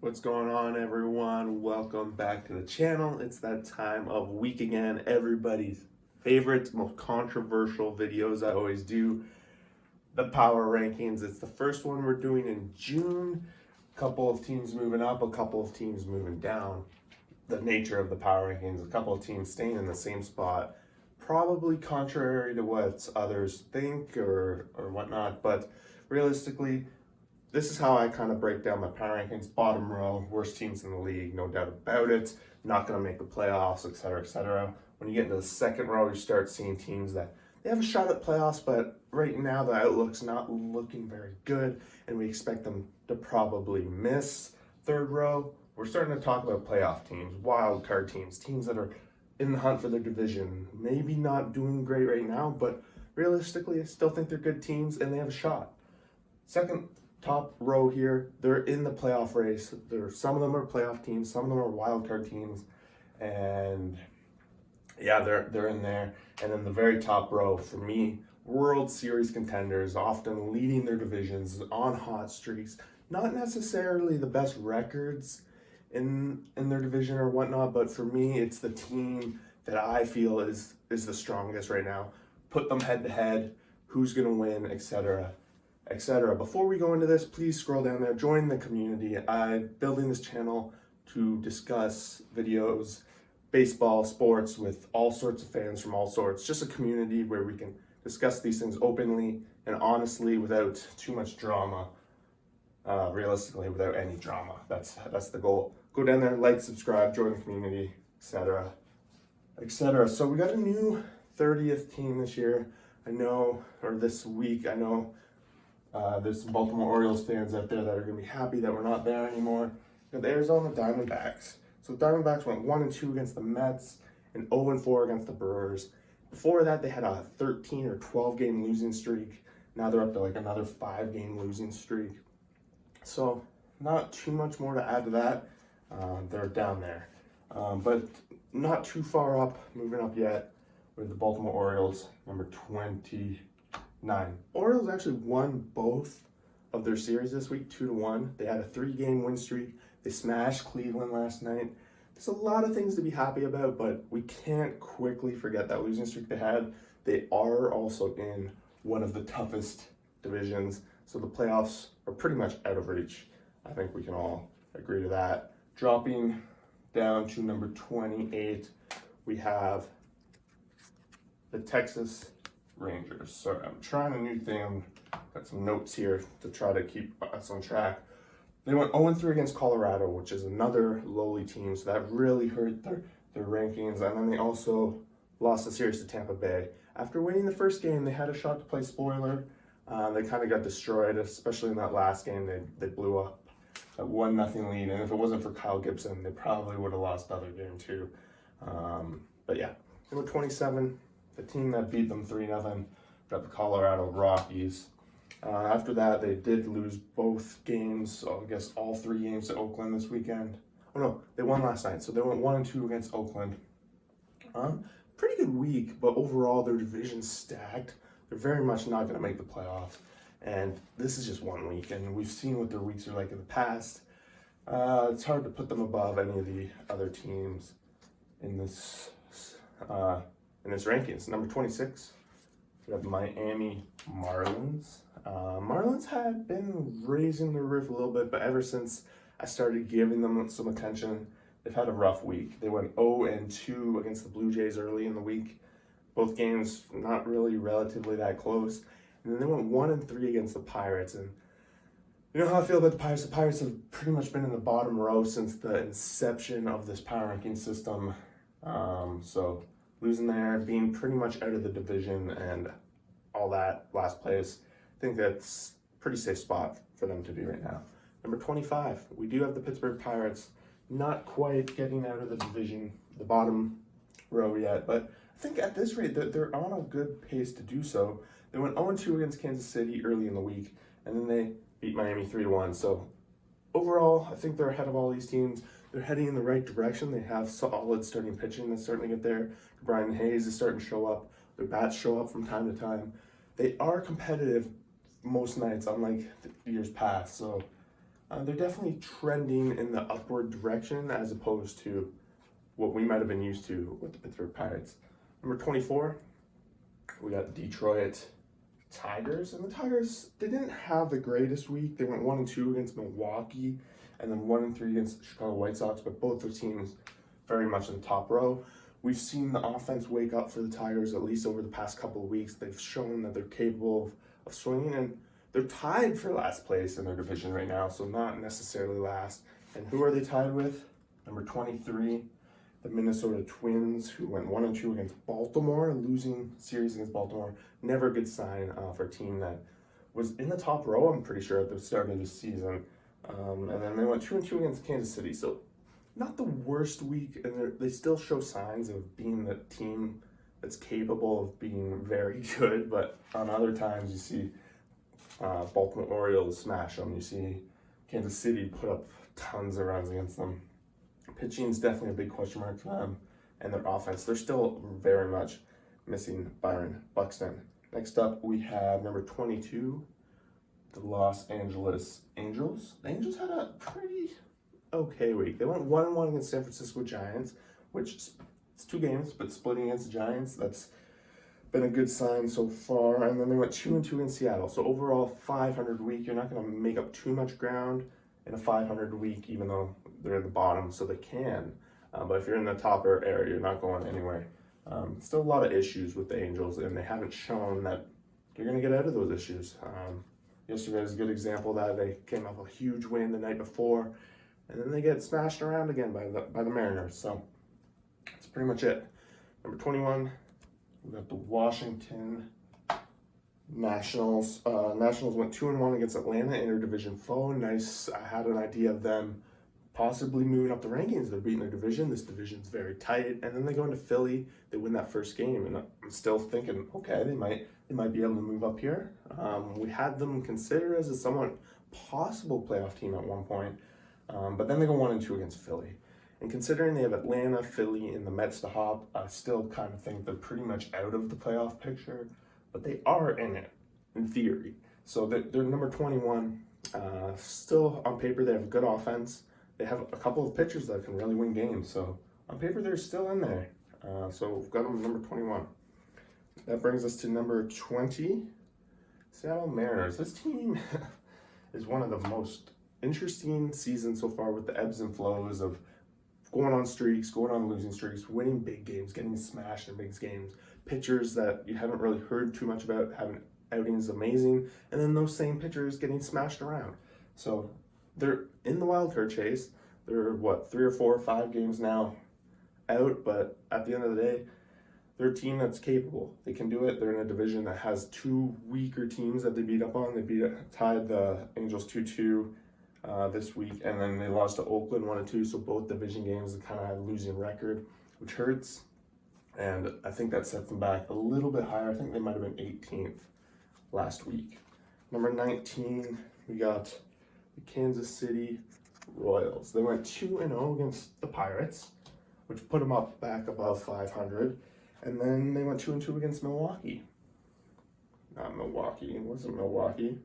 What's going on, everyone? Welcome back to the channel. It's that time of week again. Everybody's favorite, most controversial videos I always do, the power rankings. It's the first one we're doing in June. A couple of teams moving up, a couple of teams moving down. The nature of the power rankings, a couple of teams staying in the same spot, probably contrary to what others think or whatnot, but realistically, this is how I kind of break down my power rankings. Bottom row, worst teams in the league, no doubt about it. Not going to make the playoffs, etc., etc. When you get into the second row, you start seeing teams that they have a shot at playoffs, but right now the outlook's not looking very good, and we expect them to probably miss. Third row, we're starting to talk about playoff teams, wild card teams, teams that are in the hunt for their division. Maybe not doing great right now, but realistically, I still think they're good teams and they have a shot. Second top row here, they're in the playoff race. Some of them are playoff teams, some of them are wild card teams, and yeah, they're in there. And then the very top row, for me, World Series contenders, often leading their divisions on hot streaks, not necessarily the best records in their division or whatnot, but for me, it's the team that I feel is the strongest right now. Put them head to head, who's gonna win, etc. etc. Before we go into this, please scroll down there, join the community. I'm building this channel to discuss videos, baseball, sports with all sorts of fans from all sorts. Just a community where we can discuss these things openly and honestly without too much drama. Realistically, without any drama. That's the goal. Go down there, like, subscribe, join the community, etc. etc. So we got a new 30th team this year. This week, I know there's some Baltimore Orioles fans out there that are going to be happy that we're not there anymore. The Arizona Diamondbacks. So the Diamondbacks went 1-2 against the Mets and 0-4 against the Brewers. Before that, they had a 13 or 12 game losing streak. Now they're up to like another 5 game losing streak. So not too much more to add to that. They're down there, but not too far up, moving up yet with the Baltimore Orioles, number 29. Orioles actually won both of their series this week, 2-1. They had a 3-game win streak. They smashed Cleveland last night. There's a lot of things to be happy about, but we can't quickly forget that losing streak they had. They are also in one of the toughest divisions, so the playoffs are pretty much out of reach. I think we can all agree to that. Dropping down to number 28, we have the Texas Rangers. Sorry, I'm trying a new thing. Got some notes here to try to keep us on track. They went 0-3 against Colorado, which is another lowly team, so that really hurt their rankings. And then they also lost the series to Tampa Bay. After winning the first game, they had a shot to play spoiler. They kind of got destroyed, especially in that last game. They blew up a 1-0 lead, and if it wasn't for Kyle Gibson, they probably would have lost the other game too. But yeah, number 27, the team that beat them 3-0, got the Colorado Rockies. After that, they did lose both games, so I guess all 3 games to Oakland this weekend. Oh no, they won last night, so they went 1-2 against Oakland. Pretty good week, but overall their division's stacked. They're very much not going to make the playoffs, and this is just 1 week, and we've seen what their weeks are like in the past. It's hard to put them above any of the other teams in this rankings. Number 26, we have Miami Marlins. Marlins had been raising the roof a little bit, but ever since I started giving them some attention, they've had a rough week. They went 0-2 against the Blue Jays early in the week. Both games not really relatively that close. And then they went 1-3 against the Pirates. And you know how I feel about the Pirates? The Pirates have pretty much been in the bottom row since the inception of this power ranking system. So losing there, being pretty much out of the division and all that, last place, I think that's a pretty safe spot for them to be right now. Number 25, we do have the Pittsburgh Pirates, not quite getting out of the division, the bottom row yet, but I think at this rate they're on a good pace to do so. They went 0-2 against Kansas City early in the week, and then they beat Miami 3-1. So overall, I think they're ahead of all these teams. They're heading in the right direction. They have solid starting pitching that's starting to get there. Brian Hayes is starting to show up. Their bats show up from time to time. They are competitive most nights, unlike the years past. So they're definitely trending in the upward direction as opposed to what we might have been used to with the Pittsburgh Pirates. Number 24, we got Detroit Tigers, and the Tigers, they didn't have the greatest week. They went 1-2 against Milwaukee, and then 1-3 against the Chicago White Sox, but both those teams very much in the top row. We've seen the offense wake up for the Tigers, at least over the past couple of weeks. They've shown that they're capable of swinging, and they're tied for last place in their division right now, so not necessarily last. And who are they tied with? Number 23, the Minnesota Twins, who went 1-2 against Baltimore, a losing series against Baltimore. Never a good sign for a team that was in the top row, I'm pretty sure, at the start of the season. And then they went 2-2 against Kansas City. So not the worst week, and they still show signs of being the team that's capable of being very good. But on other times, you see Baltimore Orioles smash them. You see Kansas City put up tons of runs against them. Pitching is definitely a big question mark for them, and their offense. They're still very much missing Byron Buxton. Next up, we have number 22, the Los Angeles Angels. The Angels had a pretty okay week. They went 1-1 against San Francisco Giants, which it's 2 games, but splitting against the Giants, that's been a good sign so far. And then they went 2-2 in Seattle. So overall, 500 week. You're not going to make up too much ground in a 500 week, even though they're at the bottom, so they can. But if you're in the top area, you're not going anywhere. Still a lot of issues with the Angels, and they haven't shown that you're going to get out of those issues. Yesterday was a good example that they came off a huge win the night before, and then they get smashed around again by the Mariners. So that's pretty much it. Number 21, we got the Washington Nationals. Nationals went 2-1 against Atlanta, interdivision foe. Nice. I had an idea of them possibly moving up the rankings. They're beating their division. This division's very tight. And then they go into Philly. They win that first game, and I'm still thinking, okay, they might be able to move up here. We had them considered as a somewhat possible playoff team at one point, but then they go 1-2 against Philly. And considering they have Atlanta, Philly, and the Mets to hop, I still kind of think they're pretty much out of the playoff picture, but they are in it, in theory. So they're number 21. Still, on paper, they have a good offense. They have a couple of pitchers that can really win games. So on paper, they're still in there. So we've got them number 21. That brings us to number 20, Seattle Mariners. This team is one of the most interesting seasons so far, with the ebbs and flows of going on streaks, going on losing streaks, winning big games, getting smashed in big games. Pitchers that you haven't really heard too much about having outings amazing, and then those same pitchers getting smashed around. So they're in the wild card chase. They're 3 or 4 or 5 games now out, but at the end of the day, they're a team that's capable. They can do it. They're in a division that has 2 weaker teams that they beat up on. They tied the Angels 2-2 this week, and then they lost to Oakland 1-2. So both division games kind of had a losing record, which hurts. And I think that sets them back a little bit higher. I think they might have been 18th last week. Number 19, we got the Kansas City Royals. They went 2-0 against the Pirates, which put them up back above 500. And then they went 2-2 against Milwaukee. Not Milwaukee. It wasn't Milwaukee.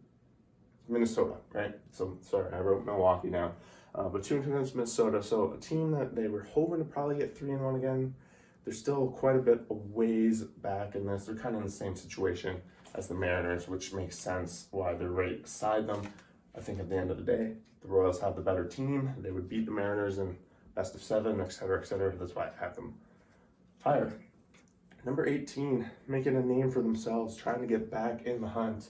Minnesota, right? So, sorry, I wrote Milwaukee now. But 2-2 against Minnesota. So a team that they were hoping to probably get 3-1 again. They're still quite a bit of ways back in this. They're kind of in the same situation as the Mariners, which makes sense why they're right beside them. I think at the end of the day, the Royals have the better team. They would beat the Mariners in best of 7, et cetera, et cetera. That's why I have them higher. Number 18, making a name for themselves, trying to get back in the hunt.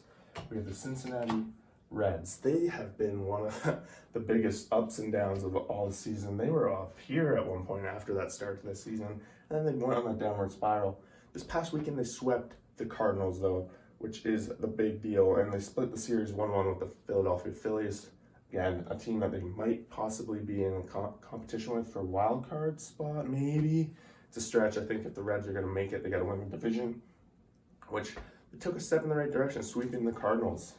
We have the Cincinnati Reds. They have been one of the biggest ups and downs of all the season. They were up here at one point after that start to the season, and then they went on a downward spiral. This past weekend, they swept the Cardinals, though, which is the big deal, and they split the series 1-1 with the Philadelphia Phillies. Again, a team that they might possibly be in competition with for a wild card spot, maybe. It's a stretch. I think if the Reds are going to make it, they got to win the division, which they took a step in the right direction, sweeping the Cardinals.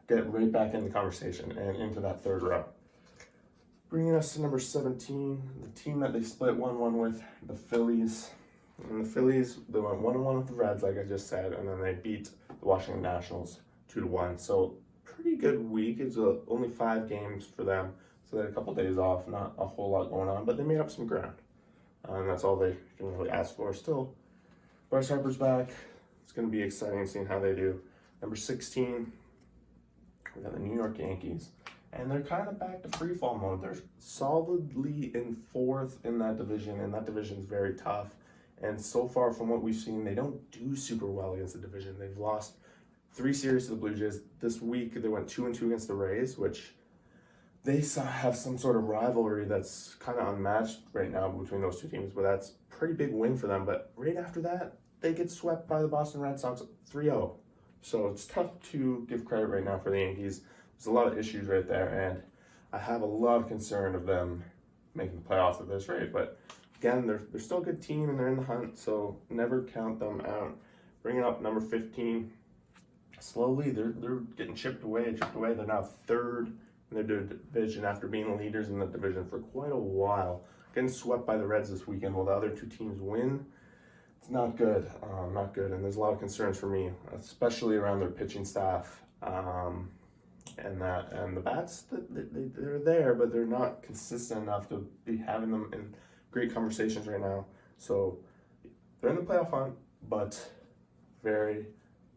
Get right back in the conversation and into that 3rd row. Bringing us to number 17, the team that they split 1-1 with, the Phillies. And the Phillies, they went 1-1 with the Reds, like I just said, and then they beat the Washington Nationals 2-1. So pretty good week. It's only 5 games for them, so they had a couple days off, not a whole lot going on, but they made up some ground. And that's all they can really ask for. Still, Bryce Harper's back. It's going to be exciting seeing how they do. Number 16, we got the New York Yankees. And they're kind of back to free fall mode. They're solidly in 4th in that division, and that division's very tough. And so far from what we've seen, they don't do super well against the division. They've lost 3 series to the Blue Jays. This week, they went 2-2 against the Rays, which they have some sort of rivalry that's kind of unmatched right now between those two teams, but that's a pretty big win for them. But right after that, they get swept by the Boston Red Sox 3-0. So it's tough to give credit right now for the Yankees. There's a lot of issues right there, and I have a lot of concern of them making the playoffs at this rate. But again, they're still a good team, and they're in the hunt, so never count them out. Bringing up number 15, slowly they're getting chipped away. They're now 3rd in their division after being leaders in the division for quite a while. Getting swept by the Reds this weekend while the other 2 teams win. It's not good, and there's a lot of concerns for me, especially around their pitching staff. And the bats, they're there, but they're not consistent enough to be having them in great conversations right now. So they're in the playoff hunt, but very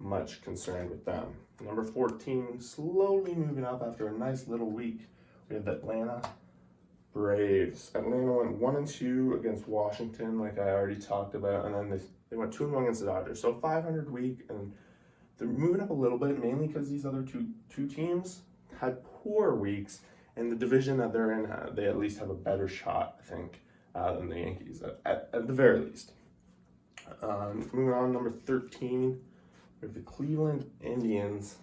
much concerned with them. Number 14, slowly moving up after a nice little week. We have the Atlanta Braves. Atlanta went 1-2 against Washington, like I already talked about, and then they went 2-1 against the Dodgers. So 500 week, and they're moving up a little bit, mainly because these other two teams had poor weeks, and the division that they're in, they at least have a better shot, I think, than the Yankees, at the very least. Moving on, number 13, we have the Cleveland Indians.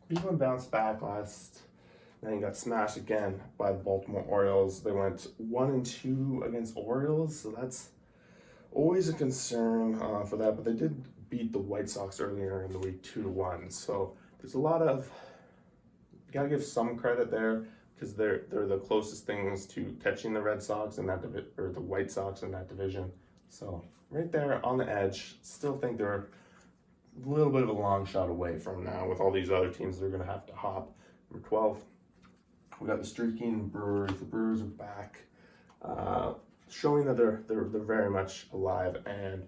Cleveland bounced back then got smashed again by the Baltimore Orioles. They went 1-2 against Orioles, so that's always a concern for that, but they did beat the White Sox earlier in the week 2-1. So there's a lot of, you gotta give some credit there because they're the closest things to catching the Red Sox in that or the White Sox in that division. So right there on the edge, still think they're a little bit of a long shot away from now with all these other teams they're gonna have to hop. Number 12, we got the streaking Brewers. The Brewers are back, showing that they're very much alive and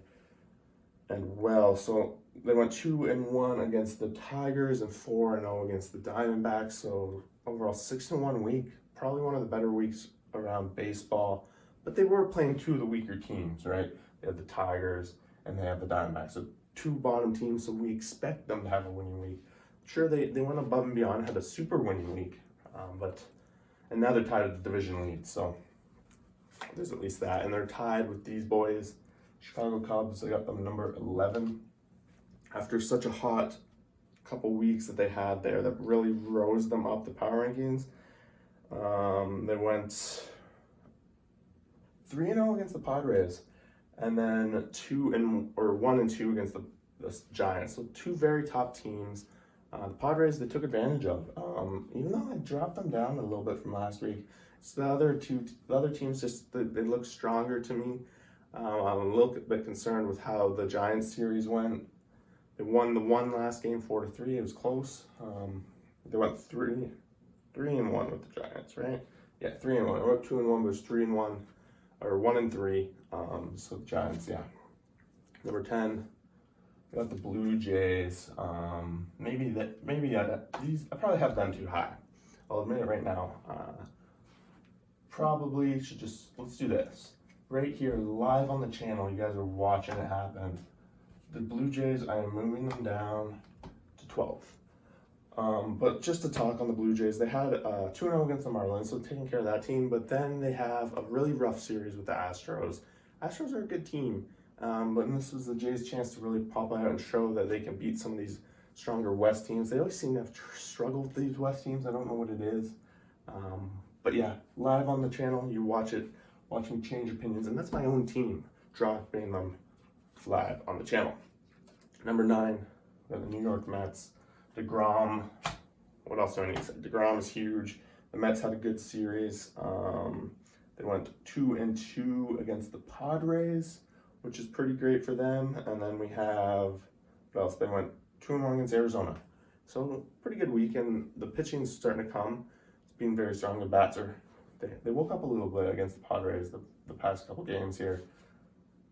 well. So they went 2-1 against the Tigers and 4-0 against the Diamondbacks. So overall 6-1 week, probably one of the better weeks around baseball. But they were playing 2 of the weaker teams, right? They have the Tigers and they have the Diamondbacks. So 2 bottom teams, so we expect them to have a winning week. Sure, they went above and beyond, had a super winning week, and now they're tied at the division lead. So there's at least that, and they're tied with these boys. Chicago Cubs, they got them number 11 after such a hot couple weeks that they had there that really rose them up the power rankings. They went 3-0 against the Padres, and then 1-2 against the Giants. So 2 very top teams. The Padres, they took advantage of. Even though I dropped them down a little bit from last week, it's the other teams just they look stronger to me. I'm a little bit concerned with how the Giants series went. They won the one last game 4-3. It was close. They went 3-1 with the Giants, right? Yeah, 3-1. I wrote 2-1, but it was 3-1 or 1-3. So the Giants, yeah. Number 10. Got the Blue Jays. Maybe these I probably have them too high. I'll admit it right now. Probably should let's do this. Right here, live on the channel, you guys are watching it happen. The Blue Jays, I am moving them down to 12th. But just to talk on the Blue Jays, they had 2-0 against the Marlins, so taking care of that team. But then they have a really rough series with the Astros. Astros are a good team. But this was the Jays' chance to really pop out and show that they can beat some of these stronger West teams. They always seem to have struggled with these West teams. I don't know what it is. But yeah, live on the channel, you watch me change opinions, and that's my own team, dropping them live on the channel. Number 9, we have the New York Mets. DeGrom, what else do I need to say? DeGrom is huge. The Mets had a good series. They went 2-2 against the Padres, which is pretty great for them. And then we have, what else? They went 2-1 against Arizona. So pretty good week, and the pitching's starting to come. It's been very strong. The bats they woke up a little bit against the Padres the past couple games here.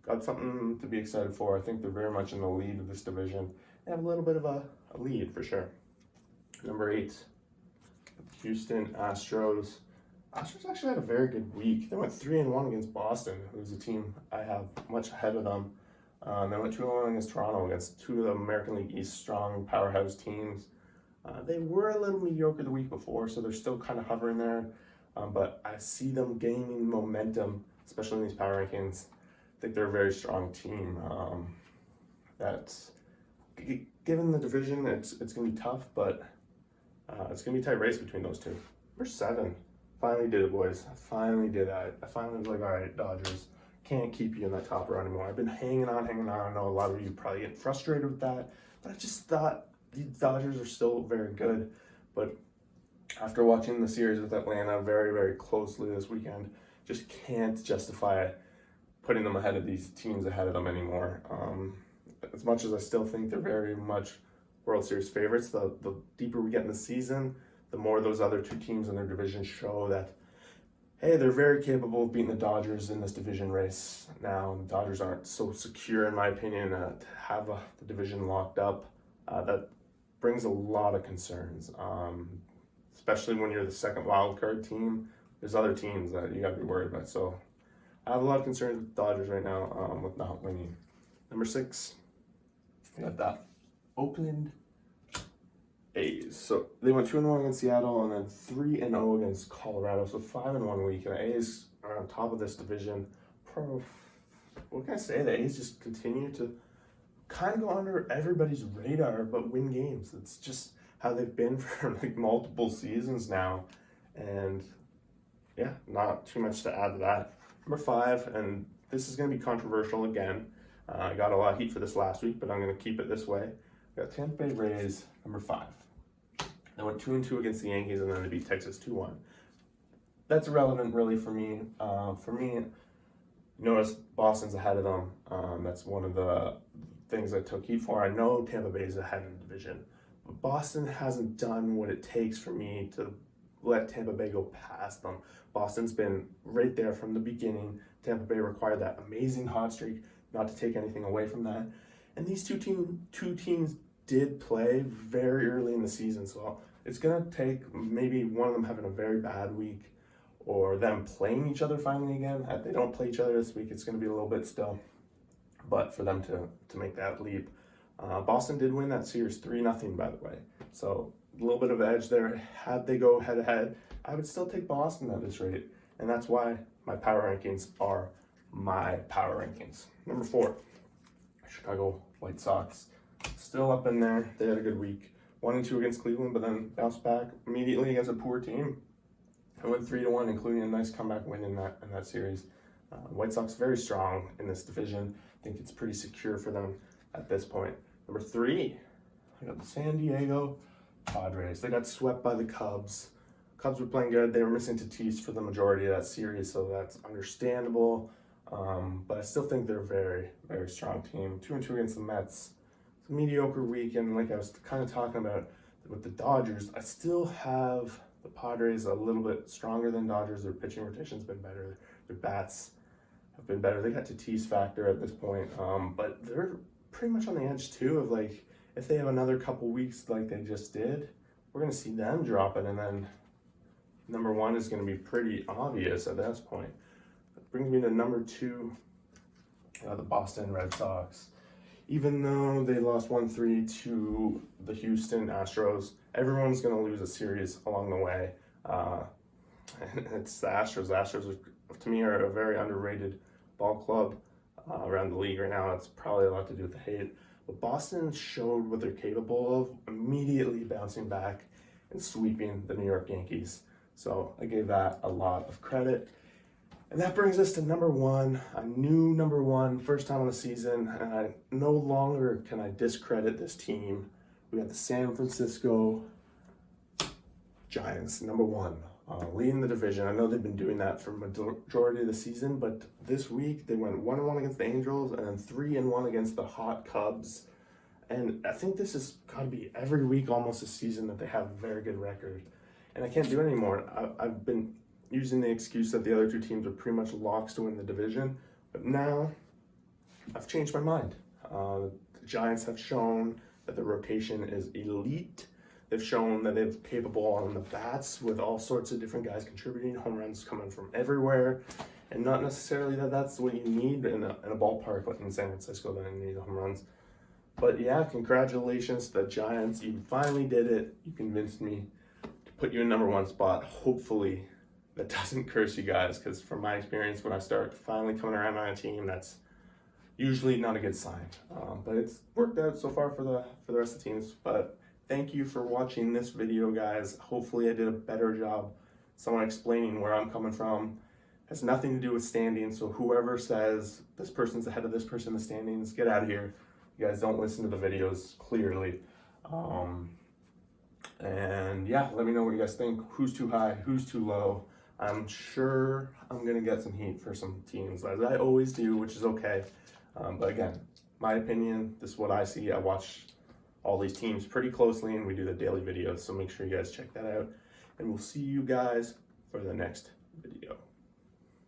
Got something to be excited for. I think they're very much in the lead of this division. They have a little bit of a lead for sure. Number 8, Houston Astros. Astros actually had a very good week. They went 3-1 against Boston, who's a team I have much ahead of them. They went 2-1 against Toronto, against two of the American League East strong powerhouse teams. They were a little mediocre the week before, so they're still kind of hovering there. But I see them gaining momentum, especially in these power rankings. I think they're a very strong team. That's given the division, it's going to be tough, but it's going to be a tight race between those two. Number 7, finally did it, boys. I finally did it. I finally was like, all right, Dodgers, can't keep you in that top row anymore. I've been hanging on. I know a lot of you probably get frustrated with that, but I just thought the Dodgers are still very good. But after watching the series with Atlanta very, very closely this weekend, just can't justify putting them ahead of these teams ahead of them anymore. As much as I still think they're very much World Series favorites, the deeper we get in the season, the more those other two teams in their division show that, hey, they're very capable of beating the Dodgers in this division race now. The Dodgers aren't so secure, in my opinion, to have the division locked up. That brings a lot of concerns, especially when you're the second wild card team. There's other teams that you got to be worried about. So I have a lot of concerns with the Dodgers right now with not winning. Number 6, we got that Oakland A's. So they went 2-1 against Seattle and then 3-0 against Colorado. So 5-1 week. And the A's are on top of this division. What can I say? The A's just continue to kind of go under everybody's radar, but win games. It's just how they've been for like multiple seasons now. And yeah, not too much to add to that. Number 5, and this is going to be controversial again. I got a lot of heat for this last week, but I'm going to keep it this way. I got Tampa Bay Rays, number 5. They went 2-2 against the Yankees, and then they beat Texas 2-1. That's irrelevant, really, for me. You notice Boston's ahead of them. That's one of the things I took heat for. I know Tampa Bay is ahead in the division, but Boston hasn't done what it takes for me to let Tampa Bay go past them. Boston's been right there from the beginning. Tampa Bay required that amazing hot streak, not to take anything away from that. And these two teams did play very early in the season, so it's going to take maybe one of them having a very bad week or them playing each other finally again. If they don't play each other this week, it's going to be a little bit still. But for them to make that leap. Boston did win that series 3-0, by the way. So a little bit of edge there. Had they go head-to-head, I would still take Boston at this rate. And that's why my power rankings are my power rankings. Number 4, Chicago White Sox. Still up in there. They had a good week. 1-2 against Cleveland, but then bounced back immediately against a poor team. I went 3-1, including a nice comeback win in that series. White Sox very strong in this division. I think it's pretty secure for them at this point. Number 3, I got the San Diego Padres. They got swept by the Cubs. Cubs were playing good. They were missing Tatis for the majority of that series, so that's understandable. But I still think they're a very, very strong team. 2-2 against the Mets. It's a mediocre week, and like I was kind of talking about with the Dodgers, I still have the Padres a little bit stronger than Dodgers. Their pitching rotation's been better. Their bats have been better. They got Tatis factor at this point, but they're pretty much on the edge too of like, if they have another couple weeks like they just did, we're going to see them dropping, and then number 1 is going to be pretty obvious at this point. That brings me to number 2, the Boston Red Sox. Even though they lost 1-3 to the Houston Astros, everyone's going to lose a series along the way. It's the Astros. The Astros, to me, are a very underrated ball club around the league right now. It's probably a lot to do with the hate. But Boston showed what they're capable of, immediately bouncing back and sweeping the New York Yankees. So I gave that a lot of credit. And that brings us to number 1, a new number 1, first time on the season, and I no longer can I discredit this team. We got the San Francisco Giants, number 1, leading the division. I know they've been doing that for majority of the season, but this week they went 1-1 against the Angels and then 3-1 against the hot Cubs. And I think this has got to be every week almost this season that they have a very good record. And I can't do it anymore. I've been using the excuse that the other two teams are pretty much locks to win the division. But now I've changed my mind. The Giants have shown that the rotation is elite. They've shown that they're capable on the bats with all sorts of different guys contributing, home runs coming from everywhere. And not necessarily that that's what you need in a ballpark like in San Francisco, that you need home runs. But yeah, congratulations to the Giants. You finally did it. You convinced me to put you in #1 spot. Hopefully that doesn't curse you guys, because from my experience, when I start finally coming around on a team, that's usually not a good sign. But it's worked out so far for the rest of the teams. But thank you for watching this video, guys. Hopefully I did a better job someone explaining where I'm coming from. It has nothing to do with standings, so whoever says this person's ahead of this person in the standings, get out of here. You guys don't listen to the videos clearly. And yeah, let me know what you guys think. Who's too high, who's too low. I'm sure I'm gonna get some heat for some teams, as I always do, which is okay. But again, my opinion, this is what I see. I watch all these teams pretty closely, and we do the daily videos, so make sure you guys check that out. And we'll see you guys for the next video.